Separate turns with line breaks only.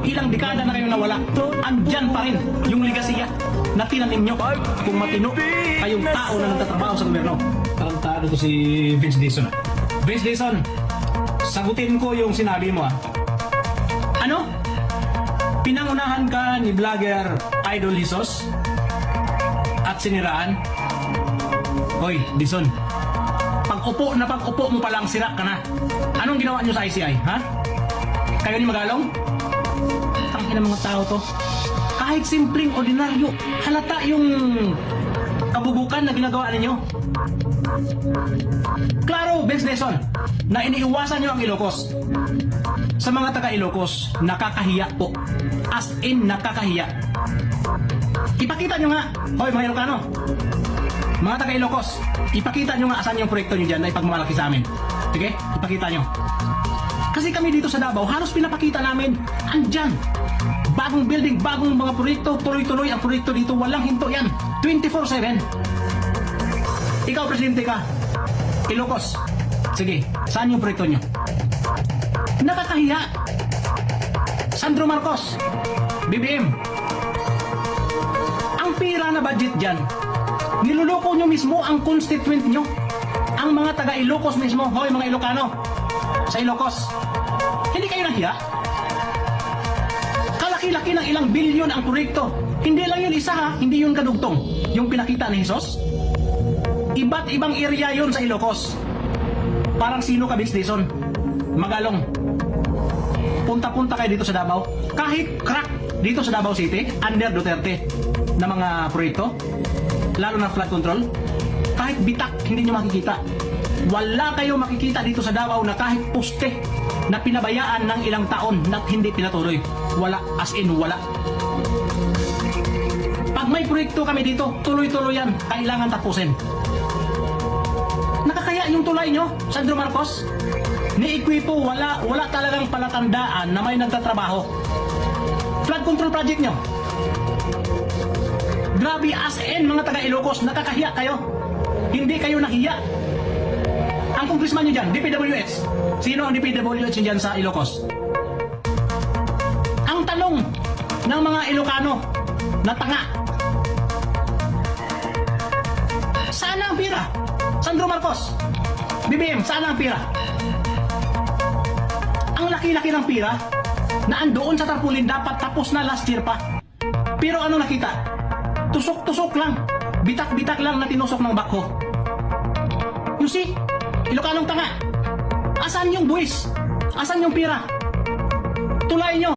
Ilang dekada na kayo nawala. Andyan pa rin yung ligasiya na tinanim nyo. Kung matino kayong tao na nagtatrabaho sa gobyerno. Tarantado to si Vince Dizon. Vince Dizon, sagutin ko yung sinabi mo. Ano? Pinangunahan ka ni vlogger Idol Jesus at siniraan? Hoy, Dizon, pag-upo mo palang sira ka na. Anong ginawa nyo sa ICI, ha? Kayo ni Magalong? Tangina mga tao to. Kahit simpleng ordinaryo, halata yung kabubukan na ginagawa ninyo. Klaro, Vince Dizon, na iniiwasan nyo ang Ilocos. Sa mga taga-Ilocos, nakakahiya po. As in, nakakahiya. Ipakita nyo nga, hoy mga Ilocano, mga taga-Ilocos, ipakita nyo nga asan yung proyekto nyo dyan na ipagmamalaki sa amin. Sige, ipakita nyo. Kasi kami dito sa Davao, halos pinapakita namin, andyan. Bagong building, bagong mga proyekto, tuloy-tuloy ang proyekto dito, walang hinto yan. 24/7. Ikaw, presidente ka, Ilocos. Sige, saan yung proyekto nyo? Nakakahiya. Sandro Marcos, BBM. Ang pira na budget dyan, niluloko nyo mismo ang constituent nyo. Ang mga taga-Ilocos mismo, hoy mga Ilocano, sa Ilocos, hindi kayo nahiya? Kalaki-laki ng ilang bilyon ang proyekto. Hindi lang yun isa ha, hindi yun kadugtong. Yung pinakita ni Jesus, iba't ibang area yun sa Ilocos. Parang sino ka, Vince Dizon? Magalong. Punta-punta kayo dito sa Davao. Kahit crack dito sa Davao City, under Duterte, na mga proyekto, lalo na flood control, kahit bitak, hindi nyo makikita. Wala kayo makikita dito sa Davao na kahit poste na pinabayaan ng ilang taon na hindi pinatuloy. Wala, as in wala. Pag may proyekto kami dito, tuloy-tuloy yan, kailangan tapusin. Nakakaya yung tulay nyo, Sandro Marcos? Ni Equipo, wala talagang palatandaan na may nagtatrabaho. Flood control project nyo. Grabe, as in mga taga-Ilocos, nakakahiya kayo. Hindi kayo nahiya. Ang congressman nyo dyan, DPWH. Sino ang DPWH dyan sa Ilocos? Ang tanong ng mga Ilocano na tanga, saan ang pira? Sandro Marcos, BBM, saan ang pira? Ang laki-laki ng pira na andoon sa tarpaulin, dapat tapos na last year pa. Pero ano nakita? Tusok-tusok lang, bitak-bitak lang na tinusok ng bakho. You see, Ilocanong tanga, asan yung buwis? Asan yung pira? Tulay nyo.